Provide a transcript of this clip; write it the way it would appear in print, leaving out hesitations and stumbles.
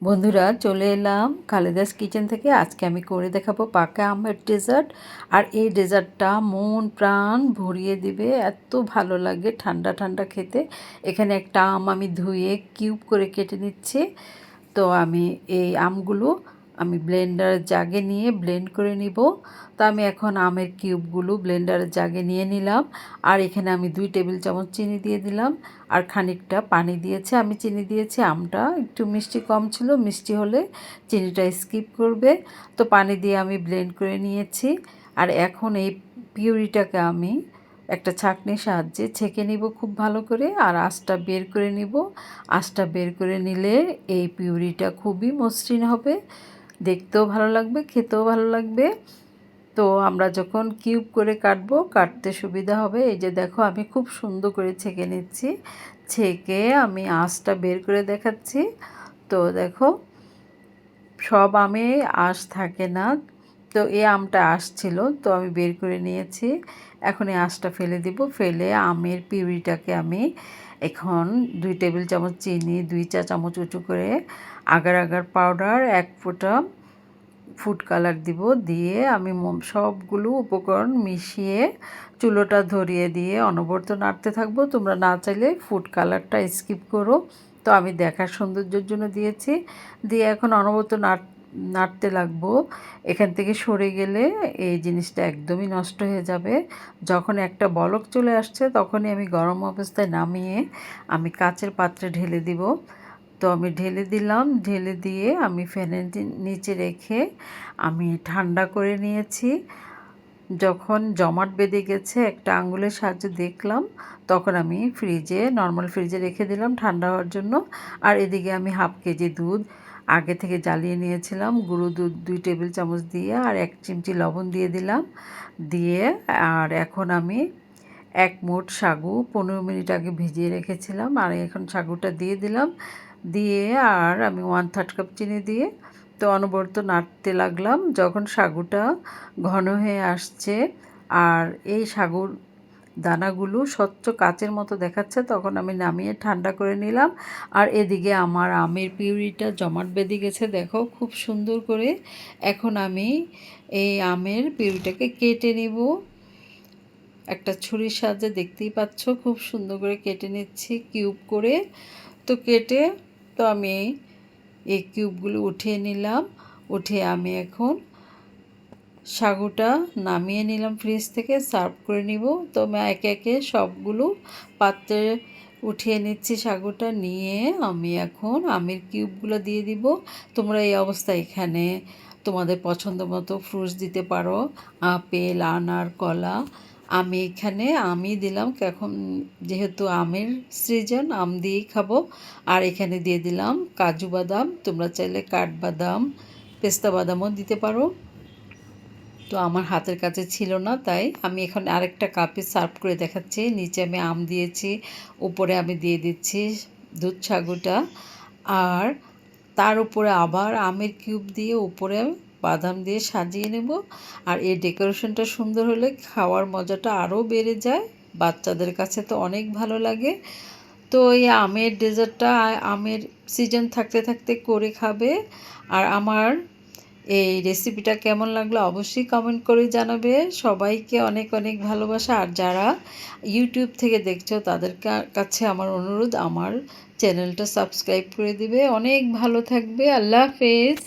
বন্ধুরা চলে এলাম খালেদাস কিচেন থেকে। আজকে আমি করে দেখাবো পাকা আমের ডেজার্ট। আর এই ডেজার্টটা মন প্রাণ ভরিয়ে দিবে, এত ভালো লাগে ঠান্ডা ঠান্ডা খেতে। এখানে একটা আম আমি ধুয়ে কিউব করে কেটে নিচ্ছি। তো আমি এই আমগুলো ব্লেন্ডারের জাগে নিয়ে ব্লেন্ড করে নিব। তো আমি এখন আমের কিউবগুলো ব্লেন্ডারের জাগে নিয়ে নিলাম। আর এখানে আমি 2 টেবিল চামচ চিনি দিয়ে দিলাম আর খানিকটা পানি দিয়েছি। আমি চিনি দিয়েছি, আমটা একটু মিষ্টি কম ছিল, মিষ্টি হলে চিনিটা স্কিপ করবে। তো পানি দিয়ে আমি ব্লেন্ড করে নিয়েছি। আর এখন এই পিউরিটাকে আমি একটা ছাঁকনির সাহায্যে ছেঁকে নিব খুব ভালো করে, আর আঁশটা বের করে নিব। আঁশটা বের করে নিলে এই পিউরিটা খুবই মসৃণ হবে, দেখতেও ভালো লাগবে, খেতেও ভালো লাগবে। তো আমরা যখন কিউব করে কাটবো, কাটতে সুবিধা হবে। এই যে দেখো আমি খুব সুন্দর করে ছেঁকে নিচ্ছি, ছেঁকে আমি আঁশটা বের করে দেখাচ্ছি। তো দেখো সব আমে আঁশ থাকে না, তো এই আমটা আঁশ ছিল, তো আমি বের করে নিয়েছি। এখন এই আঁশটা ফেলে দিব। ফেলে আমের পিউরিটাকে আমি এখন 2 টেবিল চামচ চিনি, 2 চা চামচ উঁচু করে আগার আগার পাউডার, 1 ফোঁটা ফুড কালার দিব। দিয়ে আমি সবগুলো উপকরণ মিশিয়ে চুলোটা ধরিয়ে দিয়ে অনবরত নাড়তে থাকবো। তোমরা না চাইলে ফুড কালারটা স্কিপ করো, তো আমি দেখার সৌন্দর্যের জন্য দিয়েছি। দিয়ে এখন অনবরত নাড়তে লাগবো। এখান থেকে সরে গেলে এই জিনিসটা একদমই নষ্ট হয়ে যাবে। যখন একটা বলক চলে আসছে তখনই আমি গরম অবস্থায় নামিয়ে আমি কাচের পাত্রে ঢেলে দিব। তো আমি ঢেলে দিলাম, ঢেলে দিয়ে আমি ফ্যানের নিচে রেখে আমি ঠান্ডা করে নিয়েছি। যখন জমাট বেঁধে গেছে একটা আঙুলের সাহায্যে দেখলাম, তখন আমি নর্মাল ফ্রিজে রেখে দিলাম ঠান্ডা হওয়ার জন্য। আর এদিকে আমি হাফ কেজি দুধ আগে থেকে জ্বালিয়ে নিয়েছিলাম, গুঁড়ো দুধ 2 টেবিল চামচ দিয়ে আর 1 চিমটি লবণ দিয়ে দিলাম। দিয়ে আর এখন আমি 1 মুঠ সাগু 15 মিনিট আগে ভিজিয়ে রেখেছিলাম, আর এখন সাগুটা দিয়ে দিলাম। দিয়ে আর আমি 1/3 কাপ চিনি দিয়ে তো অনবরত নাড়তে লাগলাম। যখন সাগুটা ঘন হয়ে আসছে আর এই সাগুর দানাগুলো স্বচ্ছ কাচের মতো দেখাচ্ছে, তখন আমি নামিয়ে ঠান্ডা করে নিলাম। আর এদিকে আমার আমের পিউরিটা জমাট বেঁধে গেছে, দেখো খুব সুন্দর করে। এখন আমি এই আমের পিউরিটাকে কেটে নিব একটা ছুরির সাহায্যে। দেখতেই পাচ্ছ খুব সুন্দর করে কেটে নিচ্ছি কিউব করে। তো কেটে তো আমি এই কিউবগুলো উঠিয়ে নিলাম। উঠিয়ে আমি এখন সাগুটা নামিয়ে নিলাম ফ্রিজ থেকে, সার্ভ করে নিব। তো আমি একে একে সবগুলো পাত্রে উঠিয়ে নিচ্ছি। সাগুটা নিয়ে আমি এখন আমের কিউবগুলো দিয়ে দিব। তোমরা এই অবস্থায় এখানে তোমাদের পছন্দ মতো ফ্রুটস দিতে পারো, আপেল, আনার, কলা। আমি এখানে আমই দিলাম, এখন যেহেতু আমের সিজন, আম দিয়েই খাবো। আর এখানে দিয়ে দিলাম কাজু বাদাম, তোমরা চাইলে কাঠবাদাম, পেস্তা বাদামও দিতে পারো। তো আমার হাতের কাছে ছিল না, তাই আমি এখন আরেকটা কাপে সার্ভ করে দেখাচ্ছি। নিচে আমি আম দিয়েছি, উপরে আমি দিয়ে দিচ্ছি দুধ সাগুটা, আর তার উপরে আবার আমের কিউব দিয়ে উপরে বাদাম দিয়ে সাজিয়ে নেব। আর এই ডেকোরেশনটা সুন্দর হলে খাওয়ার মজাটা আরও বেড়ে যায়, বাচ্চাদের কাছে তো অনেক ভালো লাগে। তো এই আমের ডেজার্টটা আমের সিজন থাকতে থাকতে করে খাবে। আর আমার এই রেসিপিটা কেমন লাগলো অবশ্যই কমেন্ট করে জানাবে। সবাইকে অনেক অনেক ভালোবাসা। আর যারা ইউটিউব থেকে দেখছো তাদের কাছে আমার অনুরোধ, আমার চ্যানেলটা সাবস্ক্রাইব করে দিবে। অনেক ভালো থাকবে। আল্লাহ হাফেজ।